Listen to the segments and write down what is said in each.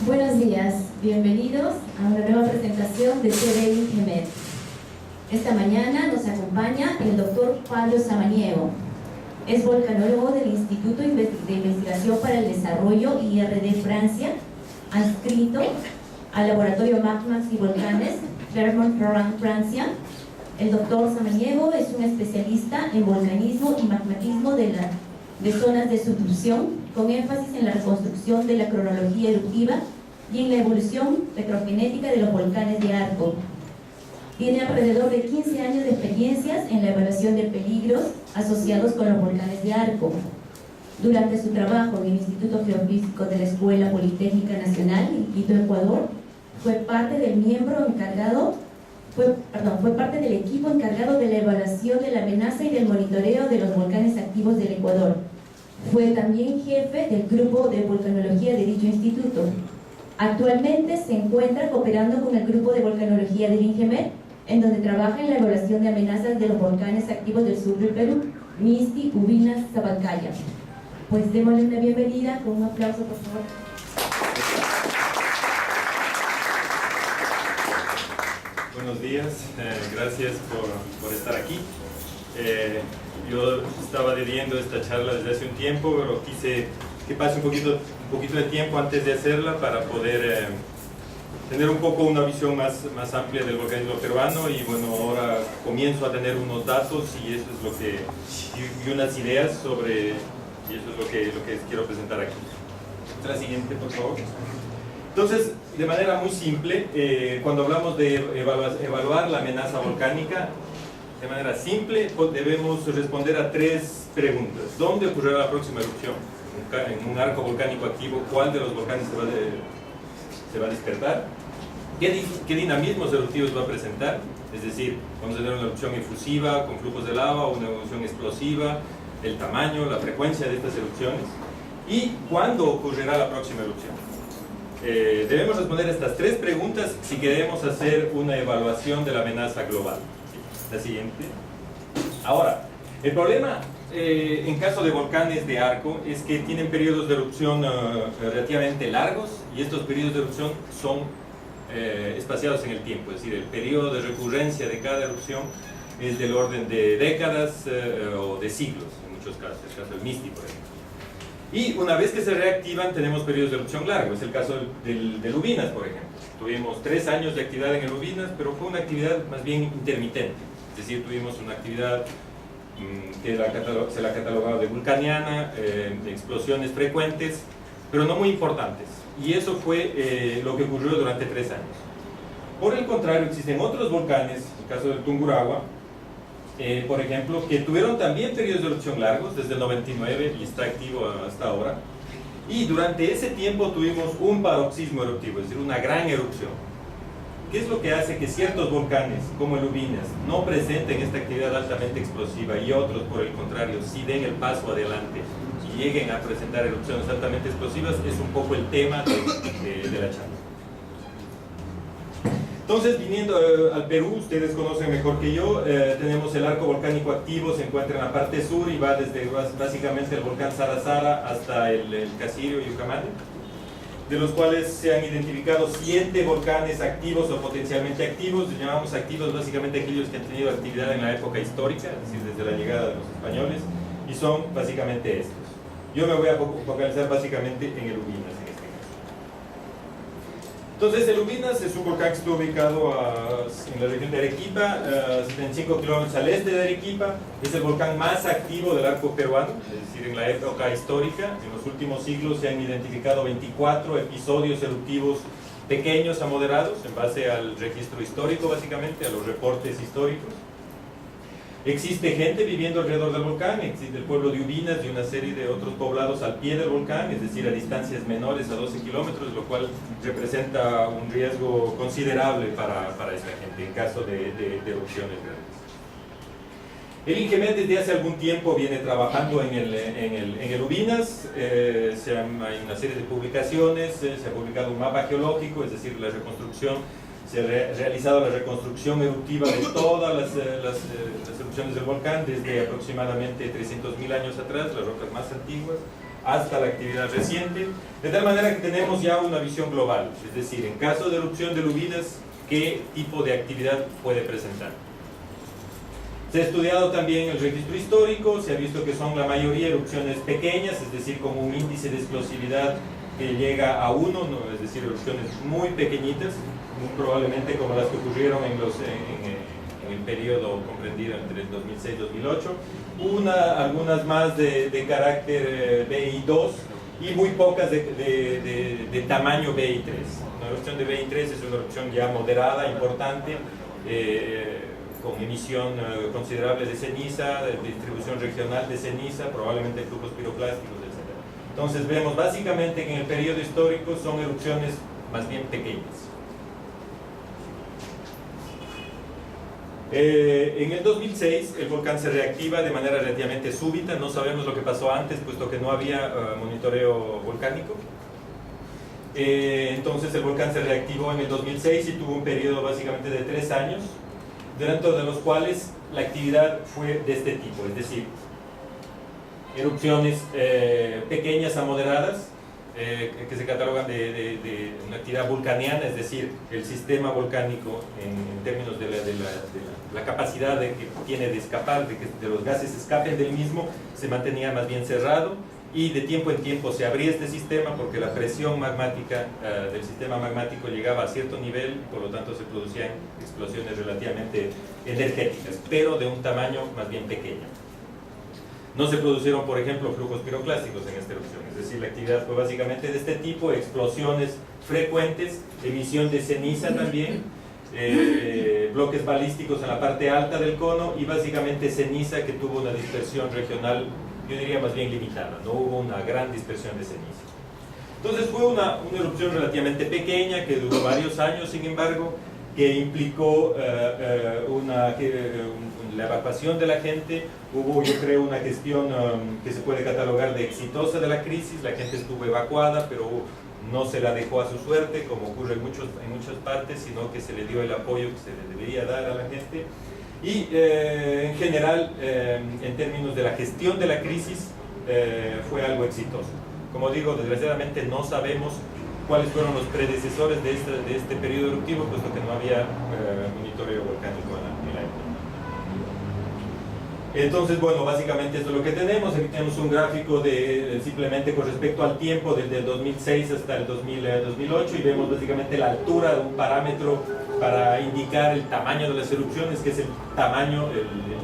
Buenos días, bienvenidos a una nueva presentación de TV INGEMED. Esta mañana nos acompaña el doctor Pablo Samaniego. Es volcanólogo del Instituto de Investigación para el Desarrollo IRD Francia, adscrito al Laboratorio Magmas y Volcanes, Clermont-Ferrand, Francia. El doctor Samaniego es un especialista en volcanismo y magmatismo de zonas de subducción, con énfasis en la reconstrucción de la cronología eruptiva y en la evolución petrogenética de los volcanes de Arco. Tiene alrededor de 15 años de experiencias en la evaluación de peligros asociados con los volcanes de Arco. Durante su trabajo en el Instituto Geofísico de la Escuela Politécnica Nacional en Quito, Ecuador, fue parte del equipo encargado de la evaluación de la amenaza y del monitoreo de los volcanes activos del Ecuador. Fue también jefe del grupo de volcanología de dicho instituto. Actualmente se encuentra cooperando con el grupo de volcanología del INGEMED, en donde trabaja en la evaluación de amenazas de los volcanes activos del sur del Perú, Misti, Ubinas, Sabancaya. Pues démosle una bienvenida con un aplauso, por favor. Buenos días, gracias por estar aquí. Yo estaba adhiriendo a esta charla desde hace un tiempo, pero quise que pase un poquito de tiempo antes de hacerla para poder tener un poco una visión más amplia del volcanismo peruano. Y bueno, ahora comienzo a tener unos datos y eso es lo que, y unas ideas sobre, y eso es lo que quiero presentar aquí. La siguiente, por favor. Entonces, de manera muy simple, cuando hablamos de evaluar la amenaza volcánica, de manera simple, debemos responder a tres preguntas. ¿Dónde ocurrirá la próxima erupción? En un arco volcánico activo, ¿cuál de los volcanes se va a despertar? ¿Qué dinamismos eruptivos va a presentar? Es decir, vamos a tener una erupción efusiva con flujos de lava o una erupción explosiva, el tamaño, la frecuencia de estas erupciones. ¿Y cuándo ocurrirá la próxima erupción? Debemos responder estas tres preguntas si queremos hacer una evaluación de la amenaza global. La siguiente. Ahora, el problema en caso de volcanes de arco es que tienen periodos de erupción relativamente largos, y estos periodos de erupción son espaciados en el tiempo, es decir, el periodo de recurrencia de cada erupción es del orden de décadas o de siglos, en muchos casos, el caso del Misti, por ejemplo. Y una vez que se reactivan tenemos periodos de erupción largos, es el caso del Ubinas, por ejemplo. Tuvimos 3 años de actividad en el Ubinas, pero fue una actividad más bien intermitente, es decir, tuvimos una actividad que se la catalogaba de vulcaniana, de explosiones frecuentes, pero no muy importantes, y eso fue lo que ocurrió durante 3 años. Por el contrario, existen otros volcanes, el caso del Tungurahua, por ejemplo, que tuvieron también periodos de erupción largos, desde el 99 y está activo hasta ahora, y durante ese tiempo tuvimos un paroxismo eruptivo, es decir, una gran erupción. ¿Qué es lo que hace que ciertos volcanes, como el Ubinas, no presenten esta actividad altamente explosiva y otros, por el contrario, sí den el paso adelante y lleguen a presentar erupciones altamente explosivas? Es un poco el tema de la charla. Entonces, viniendo al Perú, ustedes conocen mejor que yo, tenemos el arco volcánico activo, se encuentra en la parte sur y va desde básicamente el volcán Sarasara hasta el Cassirio y Ucamani, de los cuales se han identificado 7 volcanes activos o potencialmente activos. Llamamos activos básicamente aquellos que han tenido actividad en la época histórica, es decir, desde la llegada de los españoles, y son básicamente estos. Yo me voy a focalizar básicamente en el Ubinas en este caso. Entonces, el Ubinas es un volcán que está ubicado en la región de Arequipa, 75 kilómetros al este de Arequipa. Es el volcán más activo del arco peruano, es decir, en la época histórica. En los últimos siglos se han identificado 24 episodios eruptivos pequeños a moderados, en base al registro histórico, básicamente, a los reportes históricos. Existe gente viviendo alrededor del volcán, existe el pueblo de Ubinas y una serie de otros poblados al pie del volcán, es decir, a distancias menores a 12 kilómetros, lo cual representa un riesgo considerable para esta gente en caso de erupciones grandes. El INGEMED desde hace algún tiempo viene trabajando en el Ubinas, hay una serie de publicaciones, se ha publicado un mapa geológico, es decir, la reconstrucción. Se ha realizado la reconstrucción eruptiva de todas las erupciones del volcán desde aproximadamente 300.000 años atrás, las rocas más antiguas, hasta la actividad reciente, de tal manera que tenemos ya una visión global, es decir, en caso de erupción de Lubinas, qué tipo de actividad puede presentar. Se ha estudiado también el registro histórico, se ha visto que son la mayoría erupciones pequeñas, es decir, con un índice de explosividad que llega a 1, ¿no? Es decir, erupciones muy pequeñitas, muy probablemente como las que ocurrieron en el periodo comprendido entre el 2006 y 2008, algunas más de carácter BI2 y muy pocas de tamaño BI3. Una erupción de BI3 es una erupción ya moderada, importante, con emisión considerable de ceniza, de distribución regional de ceniza, probablemente flujos piroclásticos, etc. Entonces vemos básicamente que en el periodo histórico son erupciones más bien pequeñas. En el 2006 el volcán se reactiva de manera relativamente súbita, no sabemos lo que pasó antes puesto que no había monitoreo volcánico. Entonces el volcán se reactivó en el 2006 y tuvo un periodo básicamente de 3 años, dentro de los cuales la actividad fue de este tipo, es decir, erupciones pequeñas a moderadas, que se catalogan de una actividad vulcaniana, es decir, el sistema volcánico en términos de la capacidad que tiene de escapar, de que los gases escapen del mismo, se mantenía más bien cerrado, y de tiempo en tiempo se abría este sistema porque la presión magmática del sistema magmático llegaba a cierto nivel, y por lo tanto se producían explosiones relativamente energéticas, pero de un tamaño más bien pequeño. No se produjeron, por ejemplo, flujos piroclásticos en esta erupción, es decir, la actividad fue básicamente de este tipo, explosiones frecuentes, emisión de ceniza también, bloques balísticos en la parte alta del cono y básicamente ceniza que tuvo una dispersión regional, yo diría más bien limitada, no hubo una gran dispersión de ceniza. Entonces fue una erupción relativamente pequeña que duró varios años, sin embargo, que implicó la evacuación de la gente. Hubo, yo creo, una gestión que se puede catalogar de exitosa de la crisis. La gente estuvo evacuada, pero no se la dejó a su suerte, como ocurre en muchas partes, sino que se le dio el apoyo que se le debería dar a la gente. Y en general, en términos de la gestión de la crisis, fue algo exitoso. Como digo, desgraciadamente no sabemos cuáles fueron los predecesores de este periodo eruptivo, puesto que no había monitoreo volcánico en la época. Entonces, bueno, básicamente esto es lo que tenemos. Aquí tenemos un gráfico simplemente con respecto al tiempo desde el 2006 hasta el 2008 y vemos básicamente la altura de un parámetro para indicar el tamaño de las erupciones, que es el tamaño,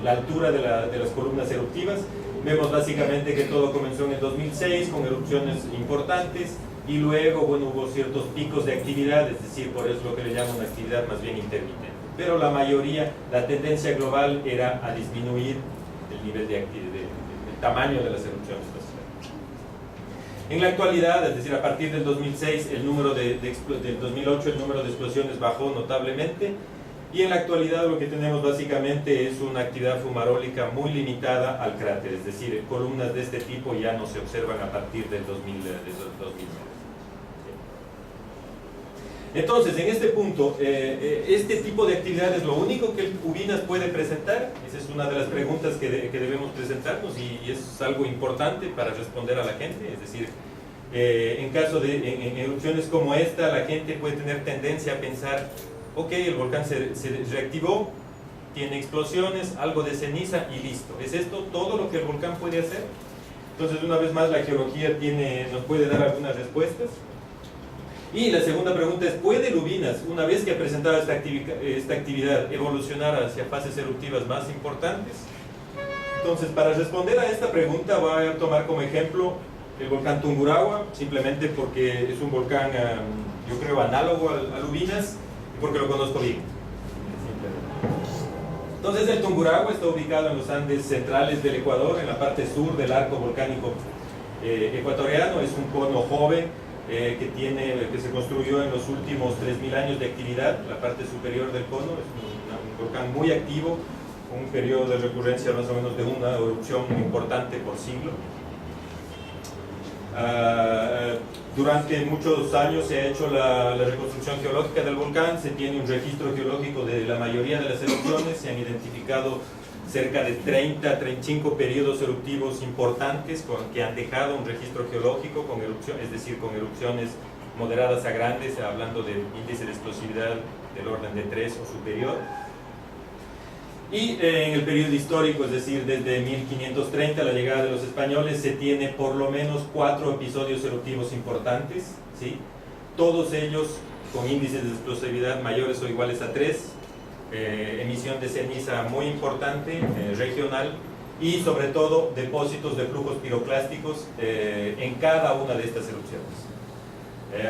la altura de las columnas eruptivas. Vemos básicamente que todo comenzó en el 2006 con erupciones importantes y luego, bueno, hubo ciertos picos de actividad, es decir, por eso es lo que le llaman una actividad más bien intermitente. Pero la mayoría, la tendencia global era a disminuir el nivel de tamaño de las erupciones. En la actualidad, es decir, a partir del 2006, del 2008 el número de explosiones bajó notablemente, y en la actualidad lo que tenemos básicamente es una actividad fumarólica muy limitada al cráter, es decir, columnas de este tipo ya no se observan a partir del 2009. Entonces, en este punto, este tipo de actividad es lo único que el Ubinas puede presentar. Esa es una de las preguntas que debemos presentarnos y es algo importante para responder a la gente. Es decir, en caso de erupciones como esta, la gente puede tener tendencia a pensar, ok, el volcán se reactivó, tiene explosiones, algo de ceniza y listo. ¿Es esto todo lo que el volcán puede hacer? Entonces, una vez más, la geología nos puede dar algunas respuestas. Y la segunda pregunta es, ¿puede el Ubinas, una vez que ha presentado esta actividad, evolucionar hacia fases eruptivas más importantes? Entonces, para responder a esta pregunta voy a tomar como ejemplo el volcán Tungurahua, simplemente porque es un volcán, yo creo, análogo al Ubinas y porque lo conozco bien. Entonces, el Tungurahua está ubicado en los Andes centrales del Ecuador, en la parte sur del arco volcánico ecuatoriano. Es un cono joven, que se construyó en los últimos 3.000 años de actividad. La parte superior del cono es un volcán muy activo, con un periodo de recurrencia más o menos de una erupción importante por siglo. Durante muchos años se ha hecho la reconstrucción geológica del volcán, se tiene un registro geológico de la mayoría de las erupciones, se han identificado cerca de 30, 35 periodos eruptivos importantes que han dejado un registro geológico con erupción, es decir, con erupciones moderadas a grandes, hablando de índice de explosividad del orden de 3 o superior. Y en el periodo histórico, es decir, desde 1530, la llegada de los españoles, se tiene por lo menos 4 episodios eruptivos importantes, ¿sí? Todos ellos con índices de explosividad mayores o iguales a 3, emisión de ceniza muy importante, regional, y sobre todo depósitos de flujos piroclásticos en cada una de estas erupciones.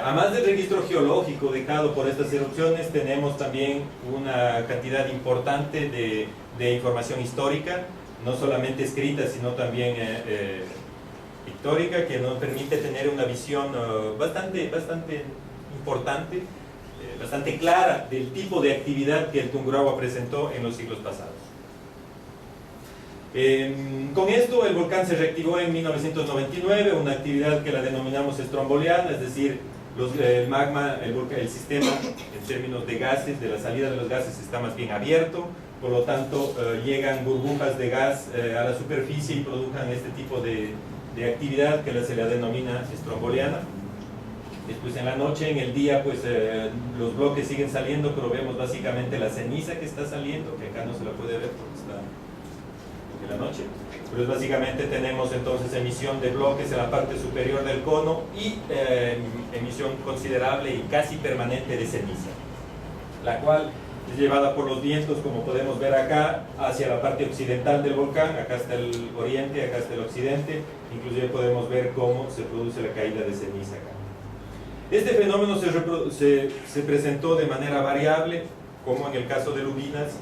Además del registro geológico dejado por estas erupciones, tenemos también una cantidad importante de información histórica, no solamente escrita, sino también pictórica, que nos permite tener una visión bastante importante, bastante clara del tipo de actividad que el Tungurahua presentó en los siglos pasados. Con esto el volcán se reactivó en 1999, una actividad que la denominamos estromboliana, es decir, el magma, el sistema en términos de gases, de la salida de los gases está más bien abierto, por lo tanto llegan burbujas de gas a la superficie y produzcan este tipo de actividad que se la denomina estromboliana. Después en la noche, en el día, pues los bloques siguen saliendo, pero vemos básicamente la ceniza que está saliendo, que acá no se la puede ver porque está en la noche. Pero básicamente tenemos entonces emisión de bloques en la parte superior del cono y emisión considerable y casi permanente de ceniza, la cual es llevada por los vientos, como podemos ver acá, hacia la parte occidental del volcán. Acá está el oriente, acá está el occidente, inclusive podemos ver cómo se produce la caída de ceniza acá. Este fenómeno se presentó de manera variable, como en el caso de Lubinas,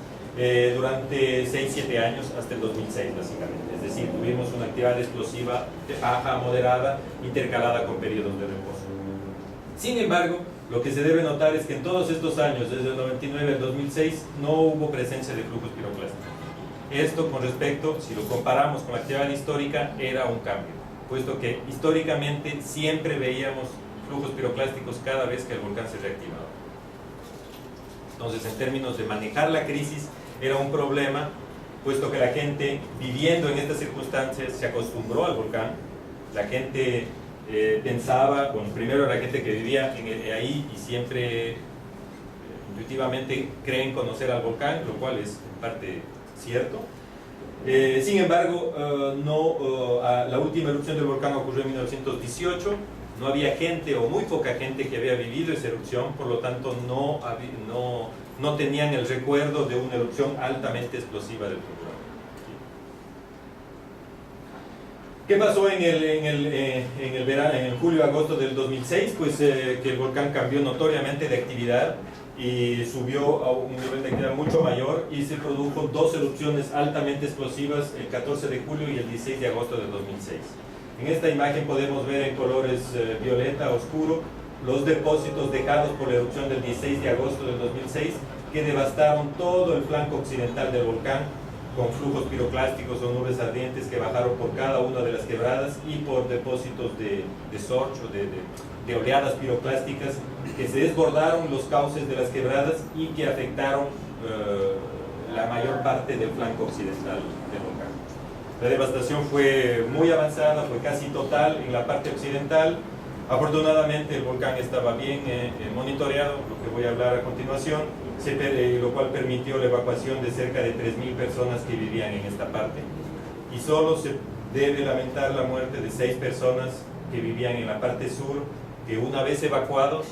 durante 6-7 años hasta el 2006 básicamente, es decir, tuvimos una actividad explosiva baja, moderada, intercalada con periodos de reposo. Sin embargo, lo que se debe notar es que en todos estos años, desde el 99 al 2006, no hubo presencia de flujos piroclásticos. Esto con respecto, si lo comparamos con la actividad histórica, era un cambio, puesto que históricamente siempre veíamos flujos piroclásticos cada vez que el volcán se reactivaba. Entonces, en términos de manejar la crisis, era un problema, puesto que la gente viviendo en estas circunstancias se acostumbró al volcán. La gente pensaba, bueno, primero era gente que vivía ahí y siempre intuitivamente creen conocer al volcán, lo cual es en parte cierto. Sin embargo, la última erupción del volcán ocurrió en 1918. No había gente o muy poca gente que había vivido esa erupción, por lo tanto no tenían el recuerdo de una erupción altamente explosiva del Tungurahua. ¿Qué pasó en julio-agosto del 2006? Pues que el volcán cambió notoriamente de actividad y subió a un nivel de actividad mucho mayor y se produjo 2 erupciones altamente explosivas el 14 de julio y el 16 de agosto del 2006. En esta imagen podemos ver en colores violeta oscuro los depósitos dejados por la erupción del 16 de agosto del 2006 que devastaron todo el flanco occidental del volcán con flujos piroclásticos o nubes ardientes que bajaron por cada una de las quebradas y por depósitos de sorch o de oleadas piroclásticas que se desbordaron los cauces de las quebradas y que afectaron la mayor parte del flanco occidental del volcán. La devastación fue muy avanzada, fue casi total en la parte occidental. Afortunadamente el volcán estaba bien monitoreado, lo que voy a hablar a continuación, lo cual permitió la evacuación de cerca de 3.000 personas que vivían en esta parte. Y solo se debe lamentar la muerte de 6 personas que vivían en la parte sur, que una vez evacuados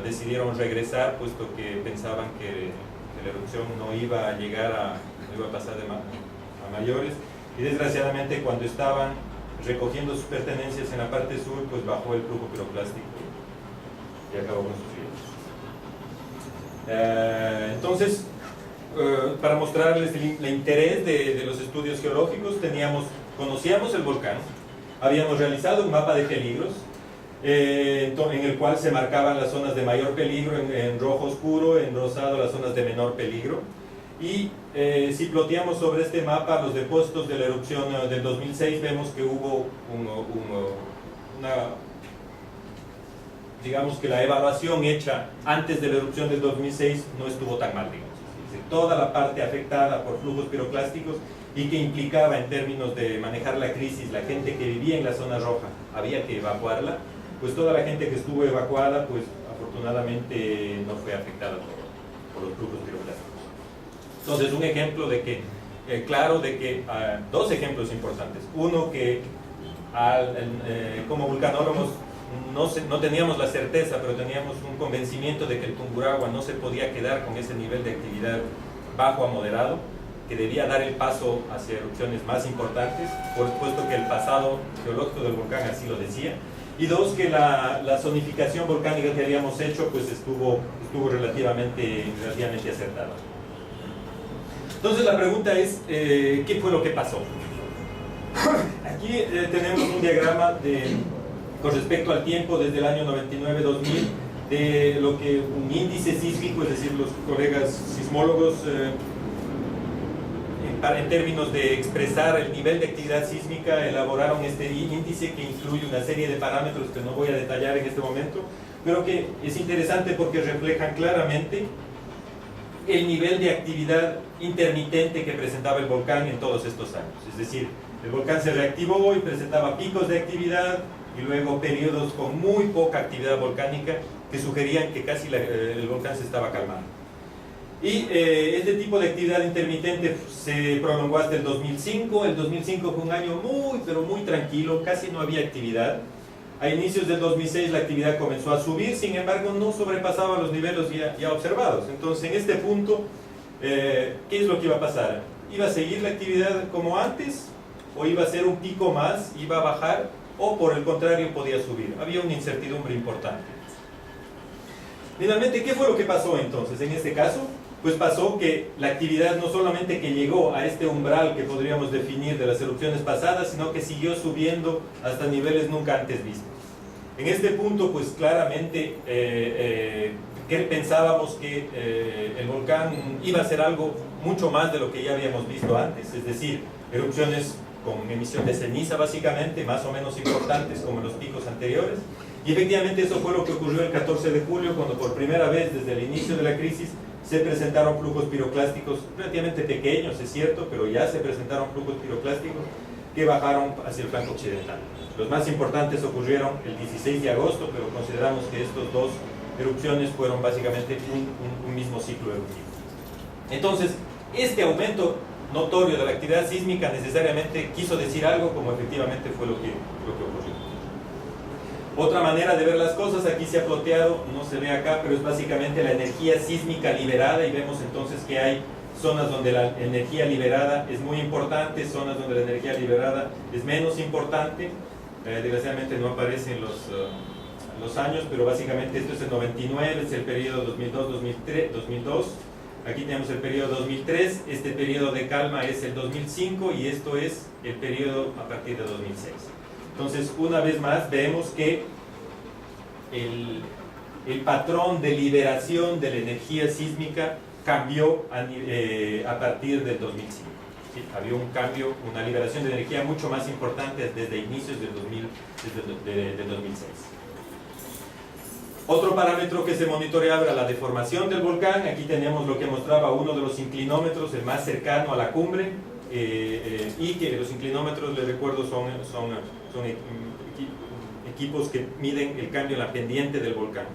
decidieron regresar, puesto que pensaban que la erupción no iba a llegar no iba a pasar a mayores. Y desgraciadamente cuando estaban recogiendo sus pertenencias en la parte sur, pues bajó el flujo piroclástico y acabó con sus vidas. Entonces, para mostrarles el interés de los estudios geológicos, conocíamos el volcán, habíamos realizado un mapa de peligros, en el cual se marcaban las zonas de mayor peligro en rojo oscuro, en rosado las zonas de menor peligro. Y si ploteamos sobre este mapa los depósitos de la erupción del 2006, vemos que hubo digamos que la evaluación hecha antes de la erupción del 2006 no estuvo tan mal, digamos. es decir, toda la parte afectada por flujos piroclásticos y que implicaba en términos de manejar la crisis, la gente que vivía en la zona roja, había que evacuarla, pues toda la gente que estuvo evacuada, pues afortunadamente no fue afectada por los flujos piroclásticos. Entonces, un ejemplo de que, claro, de que, dos ejemplos importantes. Uno, que como vulcanólogos no teníamos la certeza, pero teníamos un convencimiento de que el Tungurahua no se podía quedar con ese nivel de actividad bajo a moderado, que debía dar el paso hacia erupciones más importantes, por supuesto que el pasado geológico del volcán así lo decía. Y dos, que la zonificación volcánica que habíamos hecho pues estuvo relativamente acertada. Entonces la pregunta es, ¿qué fue lo que pasó? Aquí tenemos un diagrama con respecto al tiempo desde el año 99-2000 de lo que un índice sísmico, es decir, los colegas sismólogos en términos de expresar el nivel de actividad sísmica elaboraron este índice que incluye una serie de parámetros que no voy a detallar en este momento, pero que es interesante porque reflejan claramente el nivel de actividad intermitente que presentaba el volcán en todos estos años. Es decir, el volcán se reactivó y presentaba picos de actividad y luego periodos con muy poca actividad volcánica que sugerían que casi el volcán se estaba calmando. Y este tipo de actividad intermitente se prolongó hasta el 2005. El 2005 fue un año pero muy tranquilo, casi no había actividad. A inicios del 2006 la actividad comenzó a subir, sin embargo no sobrepasaba los niveles ya observados. Entonces, en este punto, ¿qué es lo que iba a pasar? ¿Iba a seguir la actividad como antes? ¿O iba a ser un pico más, iba a bajar? ¿O por el contrario podía subir? Había una incertidumbre importante. Finalmente, ¿qué fue lo que pasó entonces en este caso? Pues pasó que la actividad no solamente que llegó a este umbral que podríamos definir de las erupciones pasadas, sino que siguió subiendo hasta niveles nunca antes vistos. En este punto, pues claramente pensábamos que el volcán iba a ser algo mucho más de lo que ya habíamos visto antes, es decir, erupciones con emisión de ceniza básicamente, más o menos importantes como en los picos anteriores, y efectivamente eso fue lo que ocurrió el 14 de julio, cuando por primera vez desde el inicio de la crisis se presentaron flujos piroclásticos relativamente pequeños, es cierto, pero ya se presentaron flujos piroclásticos que bajaron hacia el flanco occidental. Los más importantes ocurrieron el 16 de agosto, pero consideramos que estos dos erupciones fueron básicamente un mismo ciclo eruptivo. Entonces, este aumento notorio de la actividad sísmica necesariamente quiso decir algo, como efectivamente fue lo que ocurrió. Otra manera de ver las cosas, aquí se ha ploteado, no se ve acá, pero es básicamente la energía sísmica liberada, y vemos entonces que hay zonas donde la energía liberada es muy importante, zonas donde la energía liberada es menos importante. Desgraciadamente no aparecen los años, pero básicamente esto es el 99, es el periodo 2002. Aquí tenemos el periodo 2003, este periodo de calma es el 2005 y esto es el periodo a partir de 2006. Entonces, una vez más, vemos que el patrón de liberación de la energía sísmica cambió a partir del 2005. ¿Sí? Había un cambio, una liberación de energía mucho más importante desde inicios del 2006. Otro parámetro que se monitoreaba era la deformación del volcán. Aquí tenemos lo que mostraba uno de los inclinómetros, el más cercano a la cumbre, y que los inclinómetros, les recuerdo, son equipos que miden el cambio en la pendiente del volcán.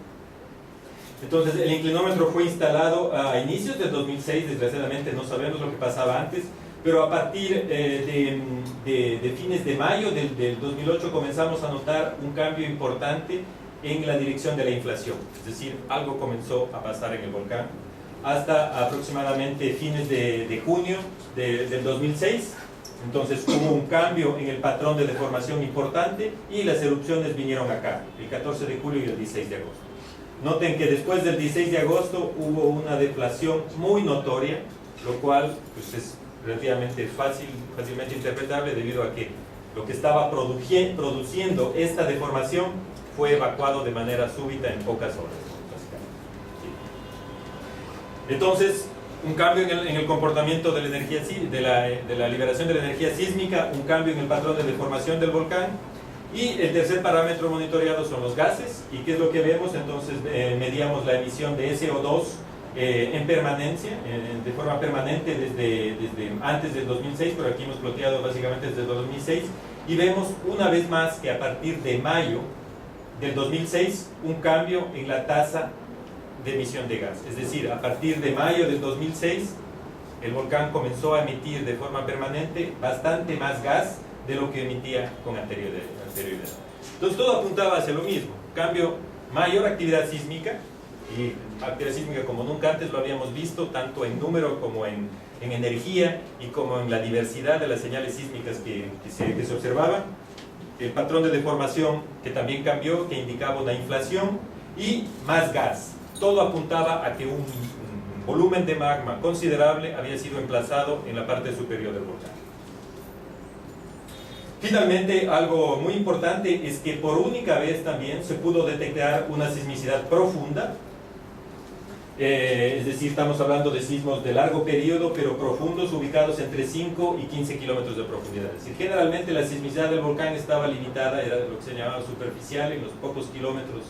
Entonces, el inclinómetro fue instalado a inicios del 2006, desgraciadamente no sabemos lo que pasaba antes, pero a partir de fines de mayo del 2008 comenzamos a notar un cambio importante en la dirección de la inflación, es decir, algo comenzó a pasar en el volcán hasta aproximadamente fines de junio del 2006. Entonces hubo un cambio en el patrón de deformación importante y las erupciones vinieron acá, el 14 de julio y el 16 de agosto. Noten que después del 16 de agosto hubo una deflación muy notoria, lo cual pues, es relativamente fácilmente interpretable debido a que lo que estaba produciendo esta deformación fue evacuado de manera súbita en pocas horas. Entonces, un cambio en el comportamiento de la energía, de la liberación de la energía sísmica, un cambio en el patrón de deformación del volcán, y el tercer parámetro monitoreado son los gases. ¿Y qué es lo que vemos? Entonces medíamos la emisión de SO2 en permanencia, de forma permanente desde antes del 2006, pero aquí hemos ploteado básicamente desde el 2006, y vemos una vez más que a partir de mayo del 2006 un cambio en la tasa de emisión de gas. Es decir, a partir de mayo del 2006 el volcán comenzó a emitir de forma permanente bastante más gas de lo que emitía con anterioridad. Entonces todo apuntaba hacia lo mismo, cambio, mayor actividad sísmica, y actividad sísmica como nunca antes lo habíamos visto, tanto en número como en energía y como en la diversidad de las señales sísmicas que se observaban. El patrón de deformación que también cambió, que indicaba una inflación, y más gas. Todo apuntaba a que un volumen de magma considerable había sido emplazado en la parte superior del volcán. Finalmente, algo muy importante es que por única vez también se pudo detectar una sismicidad profunda. Es decir, estamos hablando de sismos de largo periodo, pero profundos, ubicados entre 5 y 15 kilómetros de profundidad. Es decir, generalmente la sismicidad del volcán estaba limitada, era lo que se llamaba superficial, en los pocos kilómetros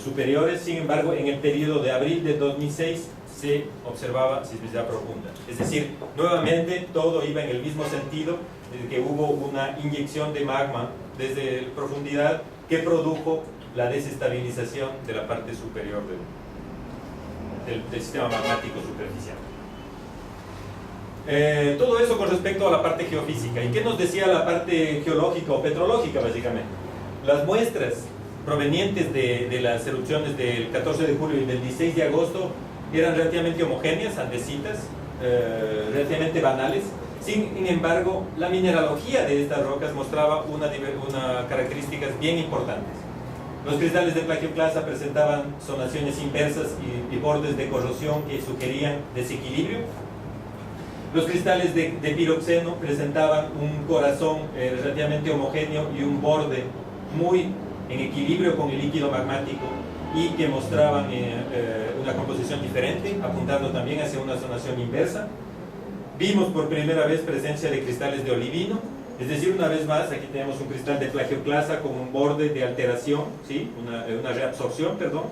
superiores. Sin embargo, en el periodo de abril de 2006 se observaba sismicidad profunda. Es decir, nuevamente todo iba en el mismo sentido, de que hubo una inyección de magma desde profundidad que produjo la desestabilización de la parte superior del sistema magmático superficial. Todo eso con respecto a la parte geofísica. ¿Y qué nos decía la parte geológica o petrológica, básicamente? Las muestras provenientes de las erupciones del 14 de julio y del 16 de agosto eran relativamente homogéneas, andesitas, relativamente banales. Sin embargo, la mineralogía de estas rocas mostraba unas características bien importantes. Los cristales de plagioclasa presentaban zonaciones inversas y bordes de corrosión que sugerían desequilibrio. Los cristales de piroxeno presentaban un corazón relativamente homogéneo y un borde muy en equilibrio con el líquido magmático, y que mostraban una composición diferente, apuntando también hacia una zonación inversa. Vimos por primera vez presencia de cristales de olivino, es decir, una vez más, aquí tenemos un cristal de plagioclasa con un borde de alteración, ¿sí? una reabsorción, perdón,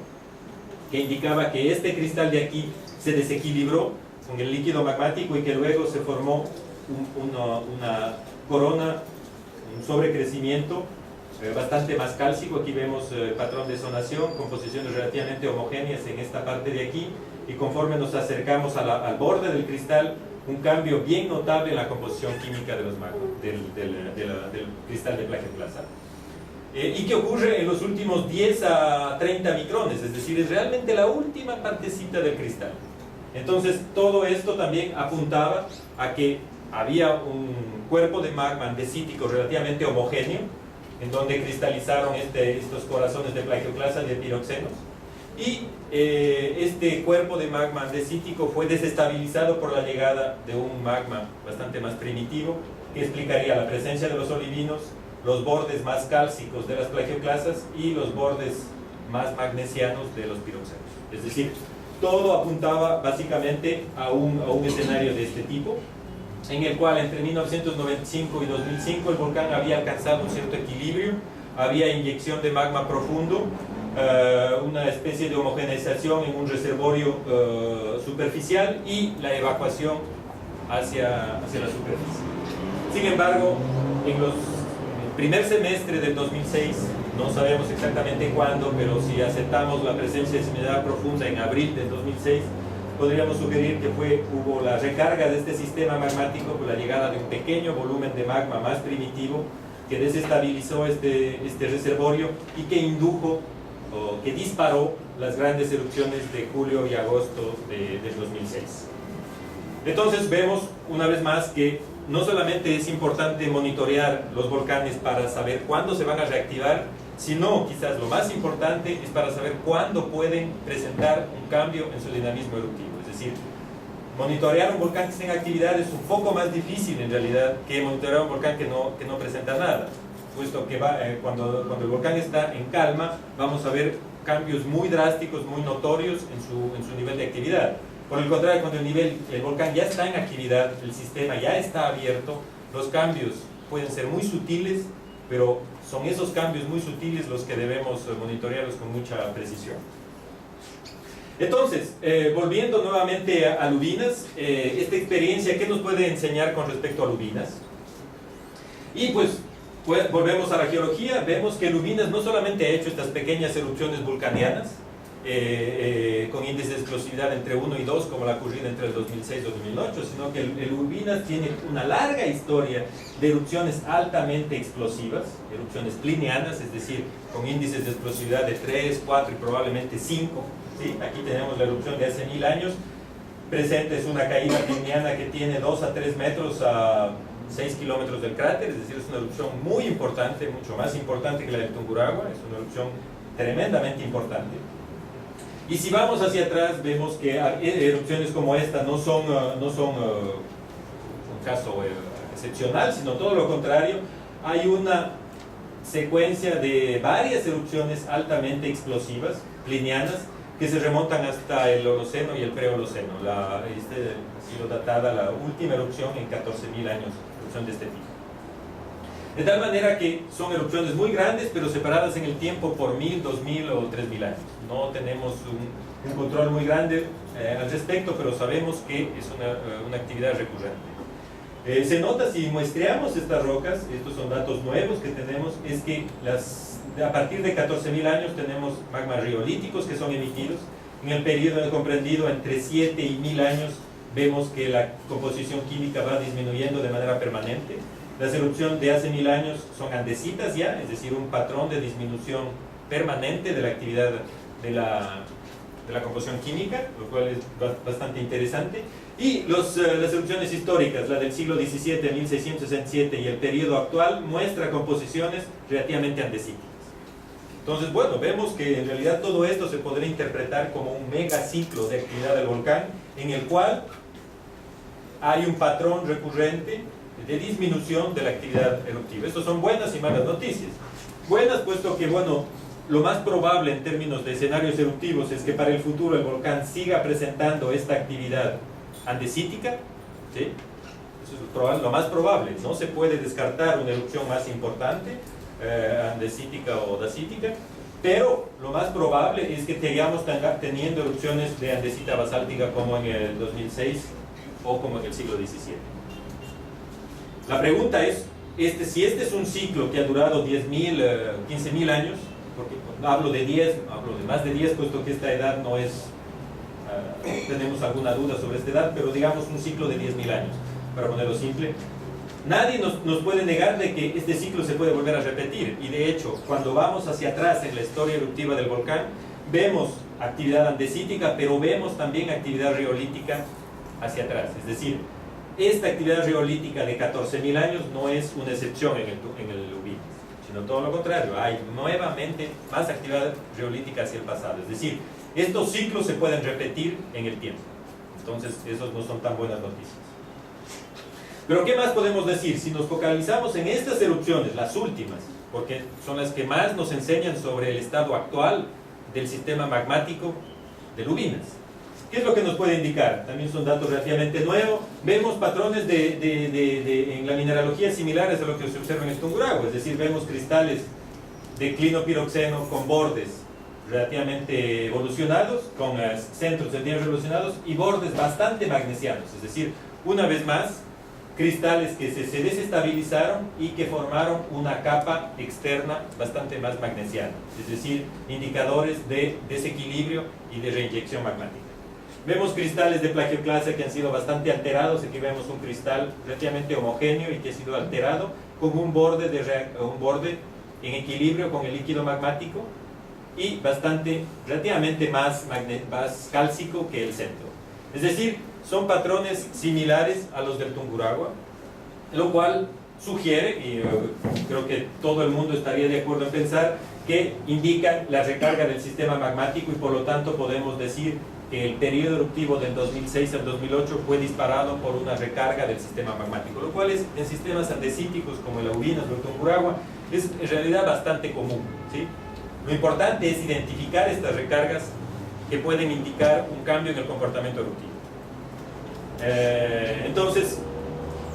que indicaba que este cristal de aquí se desequilibró con el líquido magmático y que luego se formó una corona, un sobrecrecimiento bastante más cálcico. Aquí vemos el patrón de zonación, composiciones relativamente homogéneas en esta parte de aquí, y conforme nos acercamos al borde del cristal, un cambio bien notable en la composición química de los magmas, del cristal de plagioclasa. ¿Y qué ocurre en los últimos 10 a 30 micrones? Es decir, es realmente la última partecita del cristal. Entonces, todo esto también apuntaba a que había un cuerpo de magma andesítico relativamente homogéneo, en donde cristalizaron estos corazones de plagioclasa y de piroxenos. Y este cuerpo de magma andesítico fue desestabilizado por la llegada de un magma bastante más primitivo, que explicaría la presencia de los olivinos, los bordes más cálcicos de las plagioclasas y los bordes más magnesianos de los piroxenos. Es decir, todo apuntaba básicamente a un escenario de este tipo, en el cual entre 1995 y 2005 el volcán había alcanzado un cierto equilibrio, había inyección de magma profundo, una especie de homogeneización en un reservorio superficial y la evacuación hacia la superficie. Sin embargo, en el primer semestre del 2006, no sabemos exactamente cuándo, pero si aceptamos la presencia de sismicidad profunda en abril del 2006, podríamos sugerir que hubo la recarga de este sistema magmático por la llegada de un pequeño volumen de magma más primitivo que desestabilizó este reservorio y que indujo o que disparó las grandes erupciones de julio y agosto del 2006. Entonces vemos una vez más que no solamente es importante monitorear los volcanes para saber cuándo se van a reactivar, sino quizás lo más importante es para saber cuándo pueden presentar un cambio en su dinamismo eruptivo. Es decir, monitorear un volcán que está en actividad es un poco más difícil en realidad que monitorear un volcán que no presenta nada, puesto que cuando el volcán está en calma vamos a ver cambios muy drásticos, muy notorios en su nivel de actividad. Por el contrario, cuando el volcán ya está en actividad, el sistema ya está abierto, los cambios pueden ser muy sutiles, pero son esos cambios muy sutiles los que debemos monitorearlos con mucha precisión. Entonces, volviendo nuevamente a Lubinas, esta experiencia, ¿qué nos puede enseñar con respecto a Lubinas? Y pues volvemos a la geología, vemos que Lubinas no solamente ha hecho estas pequeñas erupciones vulcanianas, con índices de explosividad entre 1 y 2, como la ocurrida entre el 2006 y 2008, sino que el Lubinas tiene una larga historia de erupciones altamente explosivas, erupciones plinianas, es decir, con índices de explosividad de 3, 4 y probablemente 5. ¿Sí? Aquí tenemos la erupción de hace 1000 años, presente es una caída pliniana que tiene 2 a 3 metros a 6 kilómetros del cráter, es decir, es una erupción muy importante, mucho más importante que la del Tungurahua, es una erupción tremendamente importante. Y si vamos hacia atrás, vemos que erupciones como esta no son un caso excepcional, sino todo lo contrario. Hay una secuencia de varias erupciones altamente explosivas, plinianas, que se remontan hasta el Holoceno y el Preholoceno. Ha sido datada la última erupción en 14.000 años, erupción de este tipo. De tal manera que son erupciones muy grandes, pero separadas en el tiempo por 1000, 2000 o 3000 años. No tenemos un control muy grande al respecto, pero sabemos que es una actividad recurrente. Se nota, si muestreamos estas rocas, estos son datos nuevos que tenemos, es que a partir de 14.000 años tenemos magmas riolíticos que son emitidos. En el periodo comprendido entre 7 y 1000 años vemos que la composición química va disminuyendo de manera permanente. Las erupciones de hace 1000 años son andesitas ya, es decir, un patrón de disminución permanente de la actividad de la composición química, lo cual es bastante interesante. Y las erupciones históricas, la del siglo XVII, 1667, y el periodo actual, muestra composiciones relativamente andesíticas. Entonces, bueno, vemos que en realidad todo esto se podría interpretar como un megaciclo de actividad del volcán, en el cual hay un patrón recurrente de disminución de la actividad eruptiva. Estas son buenas y malas noticias. Buenas, puesto que, bueno, lo más probable en términos de escenarios eruptivos es que para el futuro el volcán siga presentando esta actividad andesítica, ¿sí? Eso es lo más probable. No se puede descartar una erupción más importante, andesítica o dacítica, pero lo más probable es que sigamos teniendo erupciones de andesita basáltica como en el 2006 o como en el siglo XVII. La pregunta es, si este es un ciclo que ha durado 10.000, 15.000 años, porque hablo de más de 10, puesto que esta edad no es, tenemos alguna duda sobre esta edad, pero digamos un ciclo de 10.000 años, para ponerlo simple. Nadie nos puede negar de que este ciclo se puede volver a repetir, y de hecho, cuando vamos hacia atrás en la historia eruptiva del volcán, vemos actividad andesítica, pero vemos también actividad riolítica hacia atrás, es decir, esta actividad riolítica de 14.000 años no es una excepción en el Lubinas, sino todo lo contrario, hay nuevamente más actividad riolítica hacia el pasado, es decir, estos ciclos se pueden repetir en el tiempo. Entonces, esos no son tan buenas noticias. Pero ¿qué más podemos decir? Si nos focalizamos en estas erupciones, las últimas, porque son las que más nos enseñan sobre el estado actual del sistema magmático de Lubinas. ¿Qué es lo que nos puede indicar? También son datos relativamente nuevos. Vemos patrones en la mineralogía similares a lo que se observa en el Tungurahua, es decir, vemos cristales de clinopiroxeno con bordes relativamente evolucionados, con centros de diámetro evolucionados y bordes bastante magnesianos, es decir, una vez más, cristales que se desestabilizaron y que formaron una capa externa bastante más magnesiana, es decir, indicadores de desequilibrio y de reinyección magmática. Vemos cristales de plagioclasia que han sido bastante alterados. Aquí vemos un cristal relativamente homogéneo y que ha sido alterado con un borde en equilibrio con el líquido magmático y relativamente más cálcico que el centro. Es decir, son patrones similares a los del Tungurahua, lo cual sugiere, y creo que todo el mundo estaría de acuerdo en pensar, que indican la recarga del sistema magmático, y por lo tanto podemos decir que el periodo eruptivo del 2006 al 2008 fue disparado por una recarga del sistema magmático, lo cual es en sistemas andesíticos como el Lubinas o el Tungurahua es en realidad bastante común, ¿sí? Lo importante es identificar estas recargas que pueden indicar un cambio en el comportamiento eruptivo. Entonces,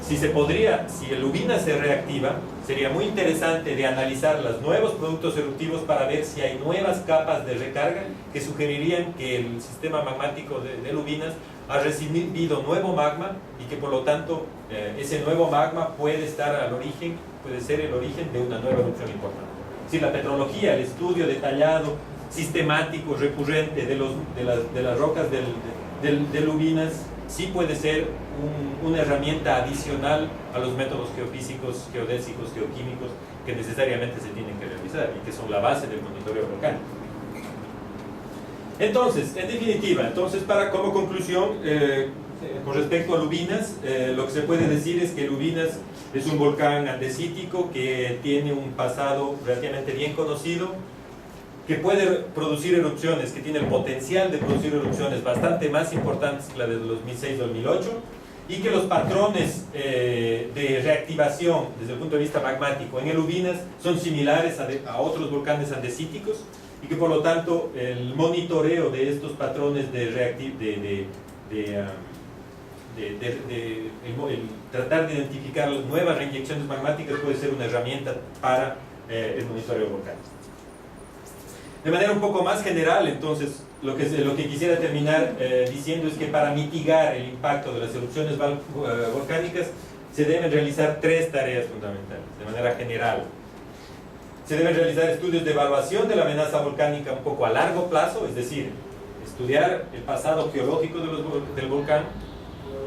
si el Ubinas se reactiva, sería muy interesante de analizar los nuevos productos eruptivos para ver si hay nuevas capas de recarga que sugerirían que el sistema magmático del Ubinas ha recibido nuevo magma y que por lo tanto ese nuevo magma puede ser el origen de una nueva erupción importante. Si la petrología, el estudio detallado, sistemático, recurrente de las rocas del Ubinas, sí puede ser una herramienta adicional a los métodos geofísicos, geodésicos, geoquímicos que necesariamente se tienen que realizar y que son la base del monitoreo volcánico. Entonces, en definitiva, como conclusión, con respecto al Ubinas, lo que se puede decir es que el Ubinas es un volcán andesítico que tiene un pasado relativamente bien conocido, que puede producir erupciones, que tiene el potencial de producir erupciones bastante más importantes que la de 2006-2008, y que los patrones de reactivación desde el punto de vista magmático en el Ubinas son similares a otros volcanes andesíticos, y que por lo tanto el monitoreo de estos patrones tratar de identificar las nuevas reinyecciones magmáticas puede ser una herramienta para el monitoreo volcánico. De manera un poco más general, entonces, lo que quisiera terminar diciendo es que para mitigar el impacto de las erupciones volcánicas se deben realizar tres tareas fundamentales, de manera general. Se deben realizar estudios de evaluación de la amenaza volcánica un poco a largo plazo, es decir, estudiar el pasado geológico del volcán,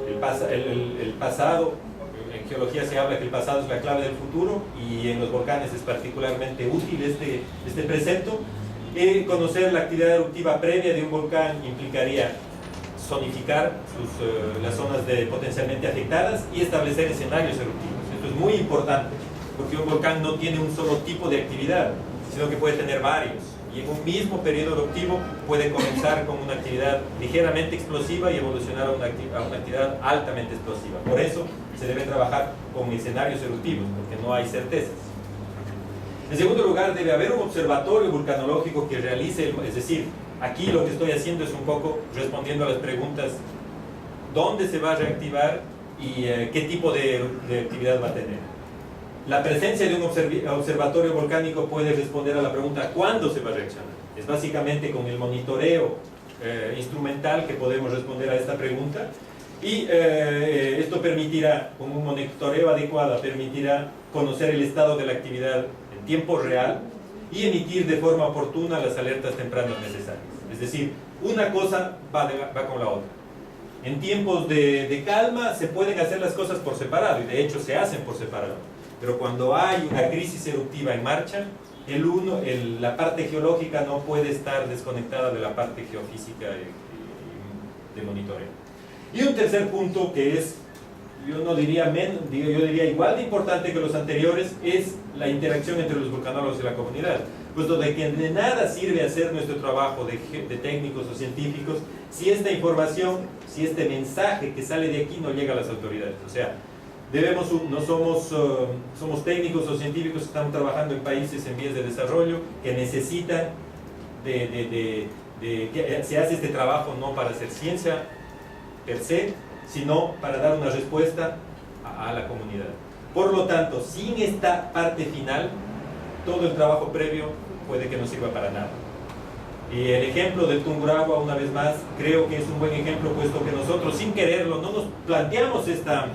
el pasado, en geología se habla que el pasado es la clave del futuro y en los volcanes es particularmente útil este precepto. Conocer la actividad eruptiva previa de un volcán implicaría zonificar las zonas potencialmente afectadas y establecer escenarios eruptivos. Esto es muy importante porque un volcán no tiene un solo tipo de actividad, sino que puede tener varios. Y en un mismo periodo eruptivo puede comenzar con una actividad ligeramente explosiva y evolucionar a una actividad altamente explosiva. Por eso se debe trabajar con escenarios eruptivos, porque no hay certezas. En segundo lugar, debe haber un observatorio vulcanológico que realice, es decir, aquí lo que estoy haciendo es un poco respondiendo a las preguntas: ¿dónde se va a reactivar y qué tipo de actividad va a tener? La presencia de un observatorio volcánico puede responder a la pregunta ¿cuándo se va a reaccionar? Es básicamente con el monitoreo instrumental que podemos responder a esta pregunta, y esto permitirá, con un monitoreo adecuado, permitirá conocer el estado de la actividad en tiempo real y emitir de forma oportuna las alertas tempranas necesarias. Es decir, una cosa va con la otra. En tiempos de calma se pueden hacer las cosas por separado, y de hecho se hacen por separado. Pero cuando hay una crisis eruptiva en marcha, la parte geológica no puede estar desconectada de la parte geofísica de monitoreo. Y un tercer punto que es, yo diría igual de importante que los anteriores, es la interacción entre los vulcanólogos y la comunidad. Puesto de que de nada sirve hacer nuestro trabajo de técnicos o científicos si esta información, si este mensaje que sale de aquí no llega a las autoridades. O sea, somos técnicos o científicos que están trabajando en países en vías de desarrollo que necesitan que se hace este trabajo no para hacer ciencia per se, sino para dar una respuesta a la comunidad. Por lo tanto, sin esta parte final, todo el trabajo previo puede que no sirva para nada. Y el ejemplo del Tungurahua, una vez más, creo que es un buen ejemplo, puesto que nosotros, sin quererlo, no nos planteamos esta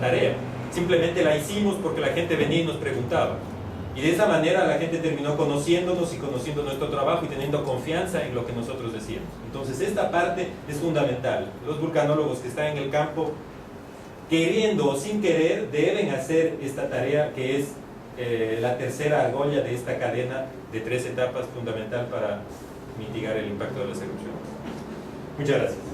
tarea. Simplemente la hicimos porque la gente venía y nos preguntaba. Y de esa manera la gente terminó conociéndonos y conociendo nuestro trabajo y teniendo confianza en lo que nosotros decíamos. Entonces esta parte es fundamental. Los vulcanólogos que están en el campo, queriendo o sin querer, deben hacer esta tarea que es la tercera argolla de esta cadena de 3 etapas fundamental para mitigar el impacto de las erupciones. Muchas gracias.